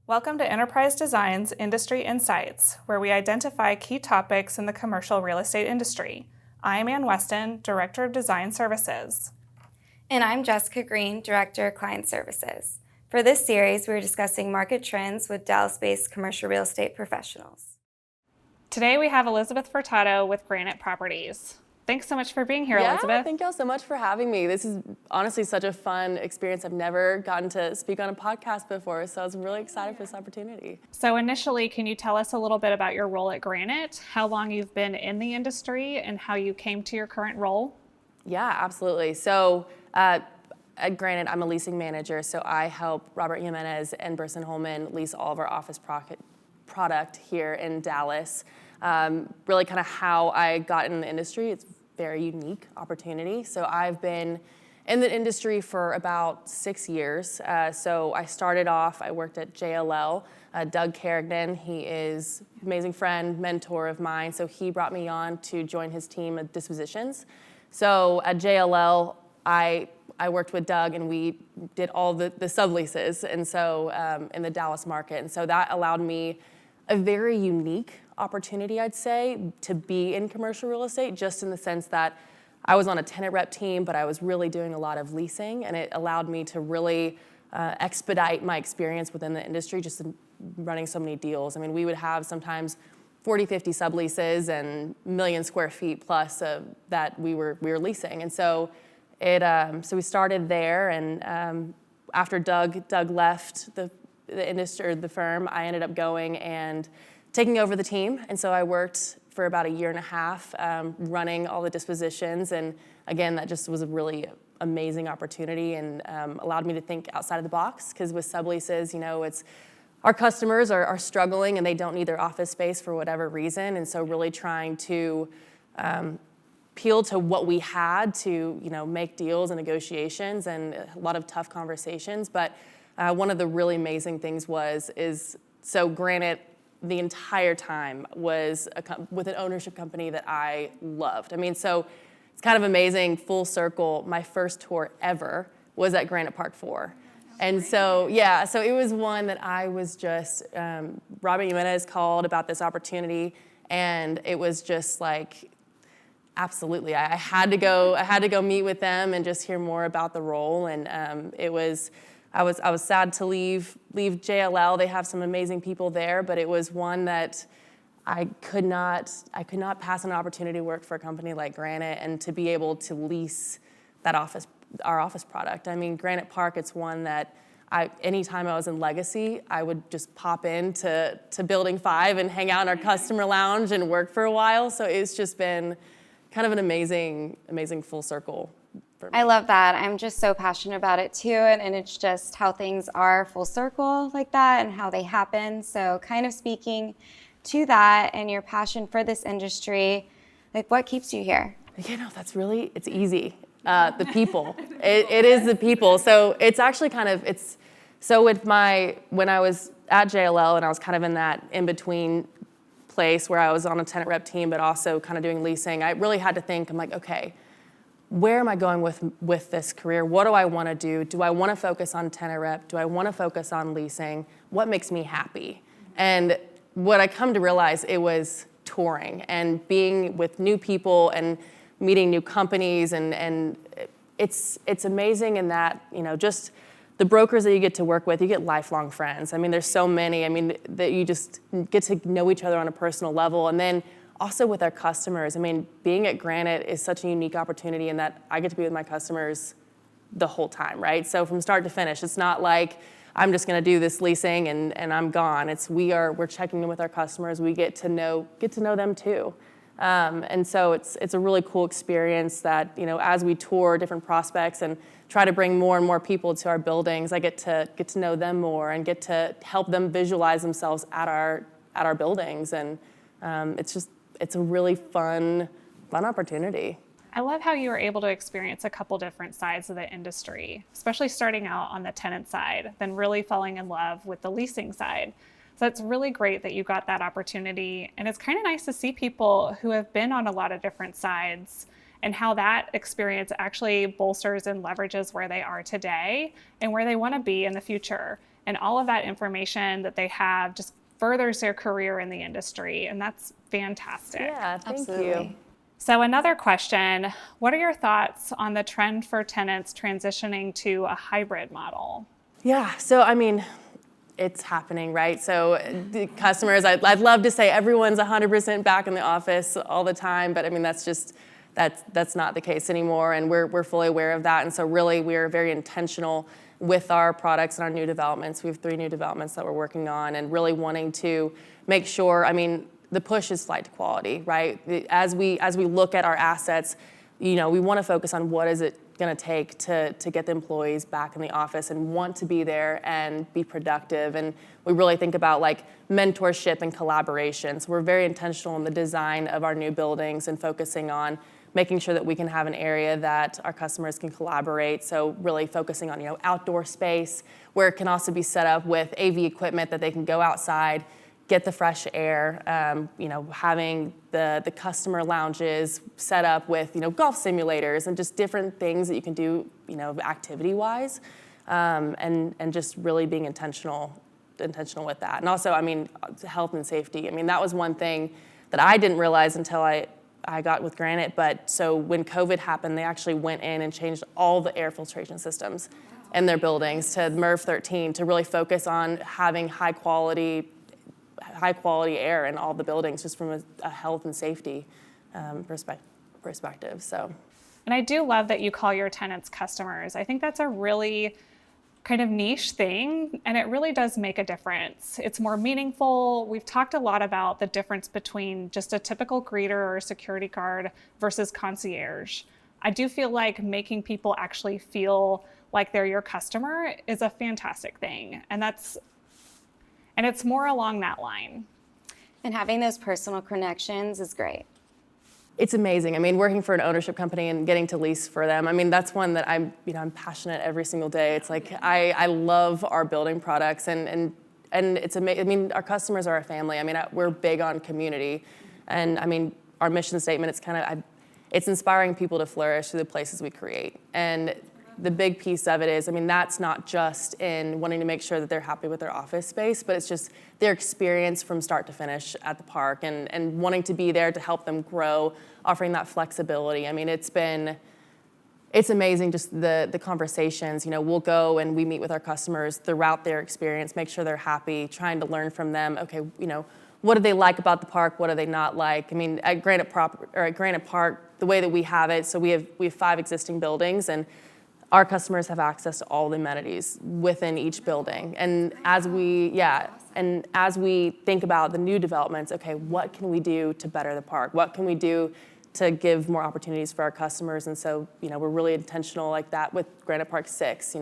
Welcome to Enterprise Design's Industry Insights, where we identify key topics in the commercial real estate industry. I'm Ann Weston, Director of Design Services. And I'm Jessica Green, Director of Client Services. For this series, we're discussing market trends with Dallas-based commercial real estate professionals. Today we have Elizabeth Furtado with Granite Properties. Thanks so much for being here, Elizabeth. Thank y'all so much for having me. This is honestly such a fun experience. I've never gotten to speak on a podcast before, so I was really excited for this opportunity. So initially, can you tell us a little bit about your role at Granite, how long you've been in the industry, and how you came to your current role? Yeah, absolutely. So at Granite, I'm a leasing manager, so I help Robert Jimenez and Burson Holman lease all of our office product here in Dallas. Really kind of how I got in the industry. It's a very unique opportunity. So I've been in the industry for about 6 years. So I started off, I worked at JLL. Doug Carrigan, he is an amazing friend, mentor of mine. So he brought me on to join his team of dispositions. So at JLL, I worked with Doug and we did all the subleases, and so in the Dallas market. And so that allowed me a very unique opportunity, I'd say, to be in commercial real estate, just in the sense that I was on a tenant rep team, but I was really doing a lot of leasing, and it allowed me to really expedite my experience within the industry, just in running so many deals. I mean, we would have sometimes 40, 50 subleases and 1 million square feet plus that we were leasing. And so so we started there, and after Doug left the industry, or the firm, I ended up going and taking over the team. And so I worked for about 1.5 years running all the dispositions. And again, that just was a really amazing opportunity and allowed me to think outside of the box, because with subleases, it's our customers are struggling and they don't need their office space for whatever reason. And so really trying to appeal to what we had to make deals and negotiations and a lot of tough conversations. But one of the really amazing things so Granite the entire time was with an ownership company that I loved. I mean, so it's kind of amazing, full circle. My first tour ever was at Granite Park 4. And so it was one that I was just, Robert Jimenez called about this opportunity, and it was just like, absolutely. I had to go meet with them and just hear more about the role. And I was sad to leave JLL. They have some amazing people there, but it was one that I could not pass an opportunity to work for a company like Granite and to be able to lease our office product. I mean, Granite Park, it's one that anytime I was in Legacy, I would just pop into Building 5 and hang out in our customer lounge and work for a while. So it's just been kind of an amazing full circle. I love that. I'm just so passionate about it too, and it's just how things are full circle like that and how they happen. So kind of speaking to that and your passion for this industry, like what keeps you here? It's easy. The people. It is the people. So it's actually when I was at JLL and I was kind of in that in-between place where I was on a tenant rep team, but also kind of doing leasing, I really had to think, I'm like, okay, where am I going with this career? What do I want to do? Do I want to focus on tenant rep? Do I want to focus on leasing? What makes me happy? And what I come to realize, it was touring and being with new people and meeting new companies, and it's amazing in that, just the brokers that you get to work with, you get lifelong friends. I mean, there's so many, that you just get to know each other on a personal level. And then also with our customers, being at Granite is such a unique opportunity in that I get to be with my customers the whole time, right? So from start to finish, it's not like I'm just gonna do this leasing and I'm gone. We're checking in with our customers. We get to know them too. And so it's a really cool experience that, as we tour different prospects and try to bring more and more people to our buildings, I get to know them more and get to help them visualize themselves at our buildings. And it's a really fun opportunity. I love how you were able to experience a couple different sides of the industry, especially starting out on the tenant side, then really falling in love with the leasing side. So it's really great that you got that opportunity. And it's kind of nice to see people who have been on a lot of different sides and how that experience actually bolsters and leverages where they are today and where they want to be in the future. And all of that information that they have just furthers their career in the industry. And that's fantastic. Yeah, thank Absolutely. you. So another question, what are your thoughts on the trend for tenants transitioning to a hybrid model? Yeah, so I mean, it's happening, right? So the customers, I'd love to say everyone's 100% back in the office all the time, but I mean, that's not the case anymore, and we're fully aware of that. And so really, we're very intentional with our products and our new developments. We have 3 new developments that we're working on, and really wanting to make sure, I mean, the push is flight to quality, right? As we look at our assets, we want to focus on what is it going to take to get the employees back in the office and want to be there and be productive. And we really think about like mentorship and collaboration. So we're very intentional in the design of our new buildings and focusing on making sure that we can have an area that our customers can collaborate. So really focusing on, outdoor space where it can also be set up with AV equipment that they can go outside, get the fresh air, having the customer lounges set up with, golf simulators and just different things that you can do, activity-wise, and just really being intentional with that. And also, I mean, health and safety. I mean, that was one thing that I didn't realize until I got with Granite, but so when COVID happened, they actually went in and changed all the air filtration systems in their buildings to MERV 13 to really focus on having high quality air in all the buildings, just from a health and safety perspective. So, And I do love that you call your tenants customers. I think that's a really kind of niche thing, and it really does make a difference. It's more meaningful. We've talked a lot about the difference between just a typical greeter or a security guard versus concierge. I do feel like making people actually feel like they're your customer is a fantastic thing. And it's more along that line. And having those personal connections is great. it's amazing. I mean, working for an ownership company and getting to lease for them, I mean, that's one that I'm passionate every single day. It's like, I love our building products, and it's amazing. I mean, our customers are our family. I mean, we're big on community, and I mean, our mission statement, it's inspiring people to flourish through the places we create. And the big piece of it is, I mean, that's not just in wanting to make sure that they're happy with their office space, but it's just their experience from start to finish at the park, and wanting to be there to help them grow, offering that flexibility. I mean, it's amazing, just the conversations. We'll go and we meet with our customers throughout their experience, make sure they're happy, trying to learn from them. Okay, what do they like about the park? What do they not like? I mean, at Granite Park, the way that we have it, so we have 5 existing buildings, and our customers have access to all the amenities within each building. And as we think about the new developments, okay, what can we do to better the park? What can we do to give more opportunities for our customers? And so, we're really intentional like that with Granite Park 6.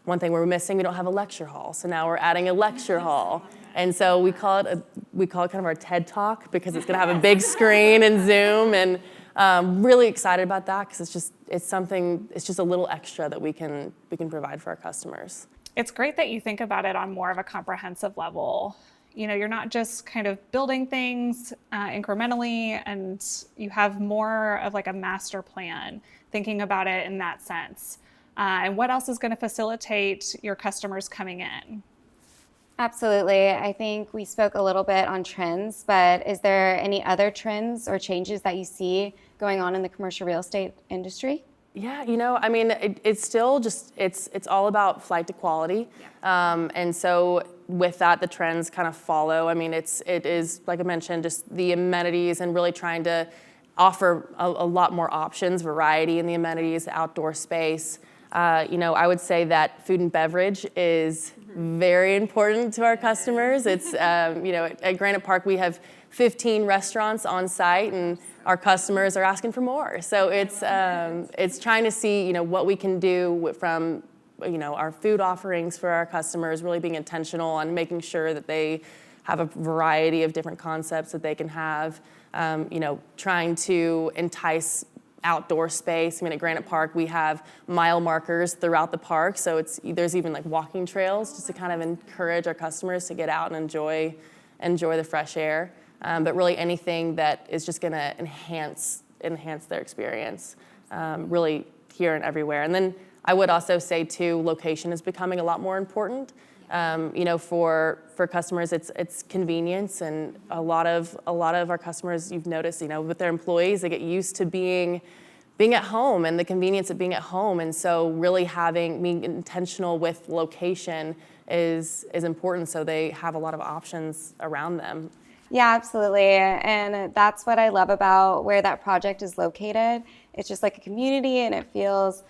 One thing we're missing, we don't have a lecture hall. So now we're adding a lecture hall. And so we call it kind of our TED Talk, because it's gonna have a big screen and Zoom, and really excited about that, because it's just a little extra that we can provide for our customers. It's great that you think about it on more of a comprehensive level. You're not just kind of building things incrementally, and you have more of like a master plan, thinking about it in that sense. And what else is going to facilitate your customers coming in? Absolutely. I think we spoke a little bit on trends, but is there any other trends or changes that you see going on in the commercial real estate industry? Yeah, I mean, it's still just, it's all about flight to quality. Yeah. And so with that, the trends kind of follow. I mean, it is, like I mentioned, just the amenities, and really trying to offer a lot more options, variety in the amenities, outdoor space. I would say that food and beverage is very important to our customers. It's, at Granite Park, we have 15 restaurants on site, and our customers are asking for more. So it's trying to see, what we can do from, our food offerings for our customers, really being intentional on making sure that they have a variety of different concepts that they can have, trying to entice outdoor space. I mean, at Granite Park, we have mile markers throughout the park, so there's even like walking trails, just to kind of encourage our customers to get out and enjoy the fresh air. But really anything that is just going to enhance their experience, really here and everywhere. And then I would also say too, location is becoming a lot more important. For customers, it's convenience, and a lot of our customers, you've noticed, with their employees, they get used to being at home and the convenience of being at home, and so really being intentional with location is important, so they have a lot of options around them. Yeah, absolutely. And that's what I love about where that project is located. It's just like a community, and it feels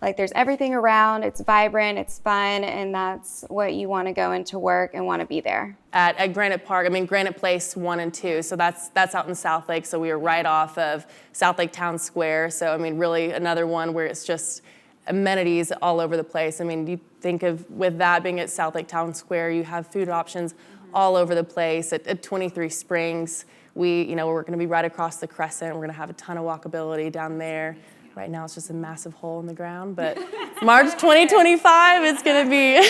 like there's everything around. It's vibrant, it's fun, and that's what you want to go into work and want to be there. At Granite Park, Granite Place 1 and 2, so that's out in South Lake, so we are right off of South Lake Town Square. So really another one where it's just amenities all over the place. You think of, with that being at South Lake Town Square, you have food options all over the place. At 23 Springs, we're going to be right across the Crescent. We're going to have a ton of walkability down there. Right now, it's just a massive hole in the ground, but March 2025, it's going to be.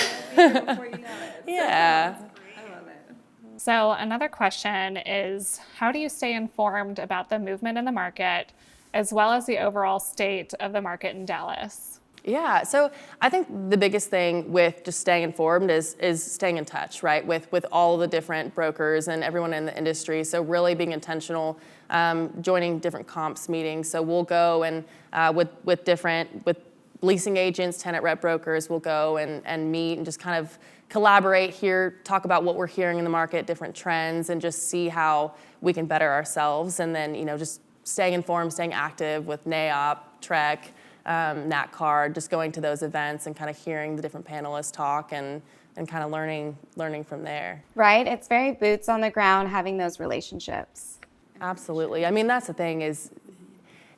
Before you know it. Yeah. I love it. So another question is, how do you stay informed about the movement in the market, as well as the overall state of the market in Dallas? Yeah, so I think the biggest thing with just staying informed is staying in touch, right, with all the different brokers and everyone in the industry. So really being intentional, joining different comps meetings. So we'll go and with leasing agents, tenant rep brokers, we'll go and meet and just kind of collaborate here, talk about what we're hearing in the market, different trends, and just see how we can better ourselves. And then, just staying informed, staying active with NAIOP, TREC, NatCard, just going to those events and kind of hearing the different panelists talk and kind of learning from there. Right? It's very boots on the ground, having those relationships. Absolutely. That's the thing is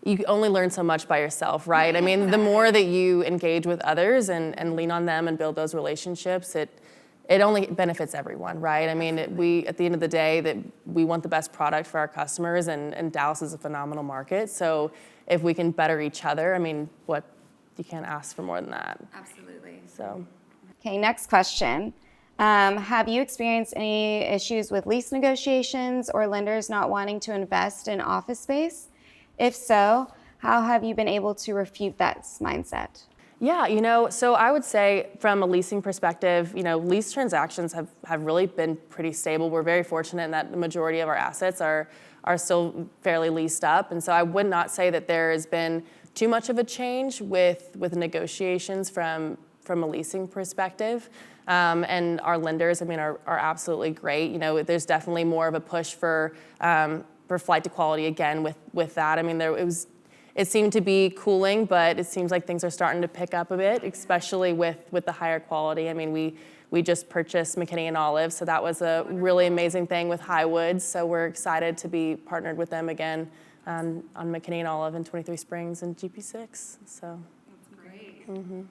you only learn so much by yourself, right? The more that you engage with others and lean on them and build those relationships, it only benefits everyone, right? We, at the end of the day, that we want the best product for our customers, and Dallas is a phenomenal market. So if we can better each other, what you can't ask for more than that. Absolutely. So. Okay, next question. Have you experienced any issues with lease negotiations or lenders not wanting to invest in office space? If so, how have you been able to refute that mindset? Yeah, so I would say from a leasing perspective, lease transactions have really been pretty stable. We're very fortunate in that the majority of our assets are still fairly leased up. And so I would not say that there has been too much of a change with negotiations from a leasing perspective. And our lenders, are absolutely great. There's definitely more of a push for flight to quality again with that. It seemed to be cooling, but it seems like things are starting to pick up a bit, especially with the higher quality. We just purchased McKinney and Olive, so that was a really amazing thing with Highwoods. So we're excited to be partnered with them again on McKinney and Olive in 23 Springs and GP6. So That's great. Mm-hmm.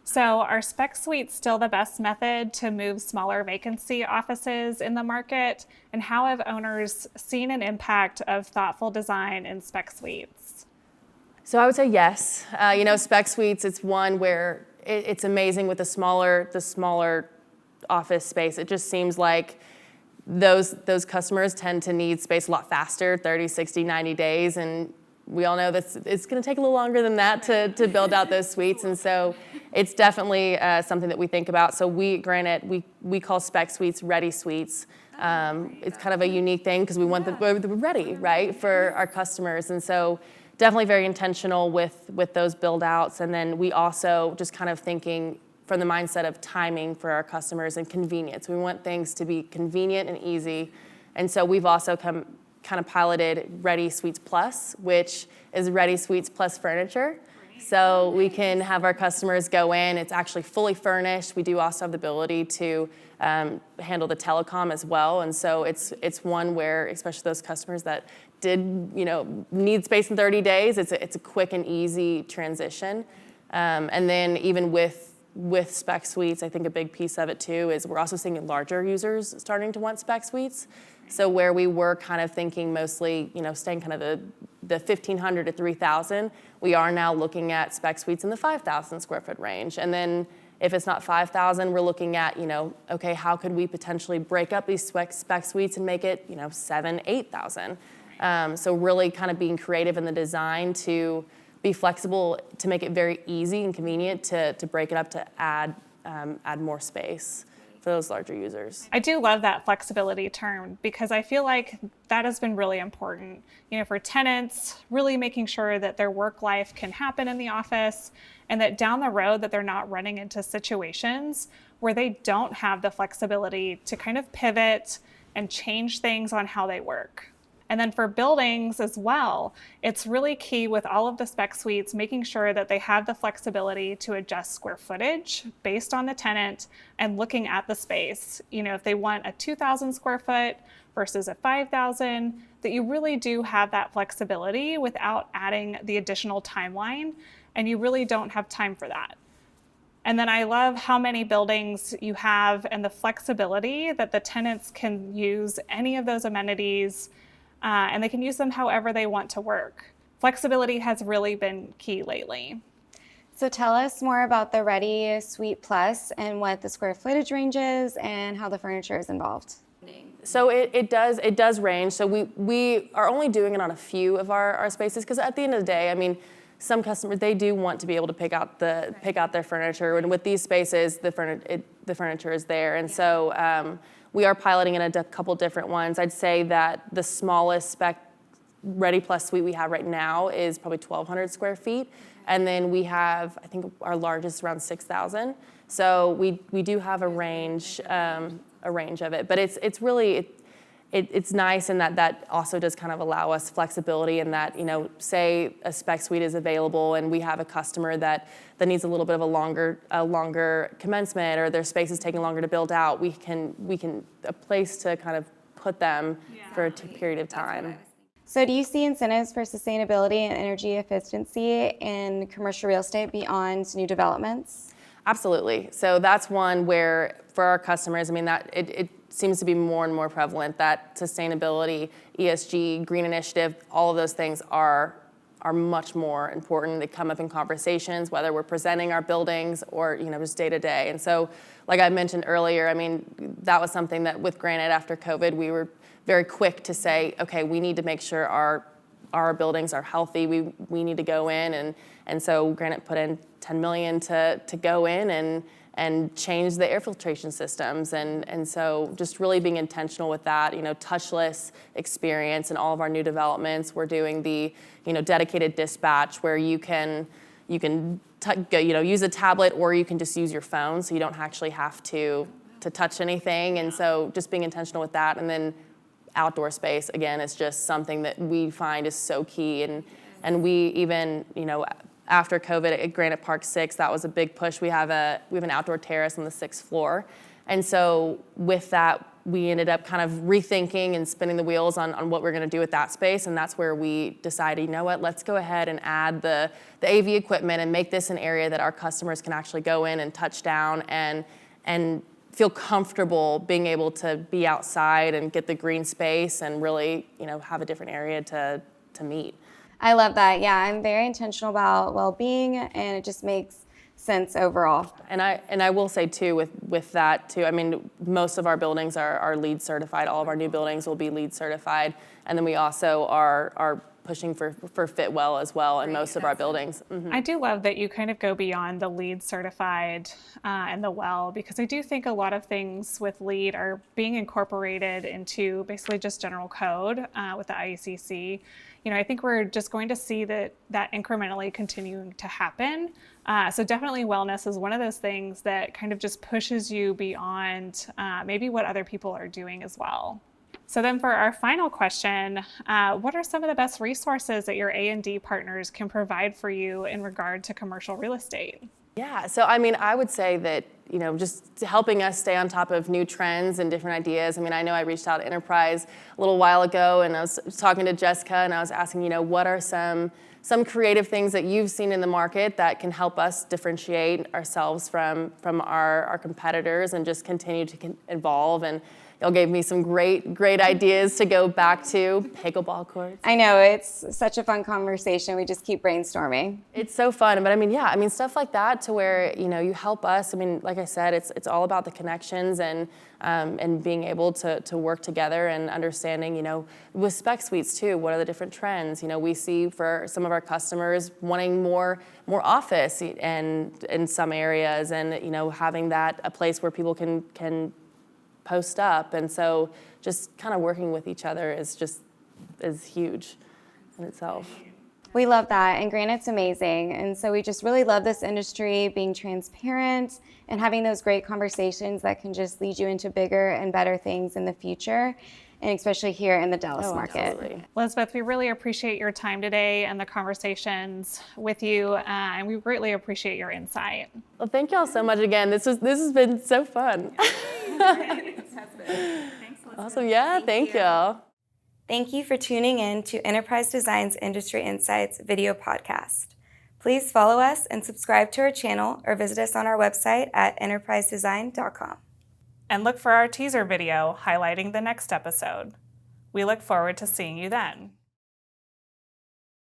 So are spec suites still the best method to move smaller vacancy offices in the market? And how have owners seen an impact of thoughtful design in spec suites? So I would say yes. Spec suites, it's one where it's amazing with the smaller office space. It just seems like those customers tend to need space a lot faster, 30, 60, 90 days. And we all know that it's going to take a little longer than that to build out those suites. And so it's definitely something that we think about. So we, Granite, we call spec suites ready suites. It's kind of a unique thing because we want the ready, right, for our customers. And so definitely very intentional with those build outs. And then we also just kind of thinking from the mindset of timing for our customers and convenience. We want things to be convenient and easy. And so we've also kind of piloted Ready Suites Plus, which is Ready Suites plus furniture. So we can have our customers go in. It's actually fully furnished. We do also have the ability to handle the telecom as well. And so it's one where, especially those customers that did need space in 30 days, it's a quick and easy transition. And then even with spec suites, I think a big piece of it too is we're also seeing larger users starting to want spec suites. So where we were kind of thinking mostly, staying kind of the 1,500 to 3,000, we are now looking at spec suites in the 5,000 square foot range. And then if it's not 5,000, we're looking at, okay, how could we potentially break up these spec suites and make it, 7,000, 8,000? So really kind of being creative in the design to be flexible, to make it very easy and convenient to break it up to add more space. those larger users. I do love that flexibility term because I feel like that has been really important, for tenants, really making sure that their work life can happen in the office and that down the road that they're not running into situations where they don't have the flexibility to kind of pivot and change things on how they work. And then for buildings as well, it's really key with all of the spec suites, making sure that they have the flexibility to adjust square footage based on the tenant and looking at the space. If they want a 2,000 square foot versus a 5,000, that you really do have that flexibility without adding the additional timeline, and you really don't have time for that. And then I love how many buildings you have and the flexibility that the tenants can use any of those amenities and they can use them however they want to work. Flexibility has really been key lately. So tell us more about the Ready Suite Plus and what the square footage range is and how the furniture is involved. So it does range. So we are only doing it on a few of our spaces because at the end of the day, I mean, some customers, they do want to be able to pick out their furniture, and with these spaces, the furniture is there, and so we are piloting in a couple different ones. I'd say that the smallest spec Ready Plus suite we have right now is probably 1,200 square feet, and then we have, I think our largest is around 6,000. So we do have a range of it, but it's really. It's nice in that also does kind of allow us flexibility in that, say a spec suite is available and we have a customer that needs a little bit of a longer commencement, or their space is taking longer to build out, we can a place to kind of put them for a period of time. So do you see incentives for sustainability and energy efficiency in commercial real estate beyond new developments? Absolutely. So that's one where for our customers, I mean, that it seems to be more and more prevalent that sustainability, ESG, green initiative, all of those things are much more important. They come up in conversations, whether we're presenting our buildings or, just day to day. And so, like I mentioned earlier, I mean, that was something that with Granite after COVID, we were very quick to say, okay, we need to make sure our buildings are healthy. We need to go in, and so Granite put in $10 million to go in and change the air filtration systems, and so just really being intentional with that, touchless experience in all of our new developments. We're doing the dedicated dispatch where you can use a tablet, or you can just use your phone, so you don't actually have to touch anything. And so just being intentional with that, and then outdoor space again is just something that we find is so key, and we even after COVID at Granite Park 6, that was a big push. We have an outdoor terrace on the 6th floor. And so with that, we ended up kind of rethinking and spinning the wheels on what we're going to do with that space. And that's where we decided, let's go ahead and add the AV equipment and make this an area that our customers can actually go in and touch down and feel comfortable being able to be outside and get the green space and really, have a different area to meet. I love that. Yeah, I'm very intentional about well-being, and it just makes sense overall. And I will say too, with that too, I mean, most of our buildings are LEED certified. All of our new buildings will be LEED certified, and then we also are pushing for Fitwell as well in most of our buildings. Mm-hmm. I do love that you kind of go beyond the LEED certified and the WELL, because I do think a lot of things with LEED are being incorporated into basically just general code with the IECC. I think we're just going to see that incrementally continuing to happen. So definitely wellness is one of those things that kind of just pushes you beyond maybe what other people are doing as well. So then for our final question, what are some of the best resources that your A&D partners can provide for you in regard to commercial real estate? Yeah, so I mean, I would say that, just helping us stay on top of new trends and different ideas. I mean, I know I reached out to Interprise a little while ago, and I was talking to Jessica, and I was asking, what are some creative things that you've seen in the market that can help us differentiate ourselves from our competitors and just continue to evolve. And y'all gave me some great ideas to go back to. Pickleball courts. I know, it's such a fun conversation. We just keep brainstorming. It's so fun. But I mean, stuff like that to where, you help us. I mean, like like I said, it's all about the connections and being able to work together and understanding, with spec suites too, what are the different trends? We see for some of our customers wanting more office and in some areas, and having that a place where people can post up, and so just kind of working with each other is huge in itself. We love that, and Granite's amazing. And so we just really love this industry, being transparent and having those great conversations that can just lead you into bigger and better things in the future, and especially here in the Dallas market. Absolutely. Elizabeth, we really appreciate your time today and the conversations with you, and we greatly appreciate your insight. Well, thank y'all so much again. This has been so fun. It has been. Thanks, Elizabeth. Awesome. Yeah, thank y'all. Thank you for tuning in to Enterprise Design's Industry Insights video podcast. Please follow us and subscribe to our channel, or visit us on our website at enterprisedesign.com. And look for our teaser video highlighting the next episode. We look forward to seeing you then.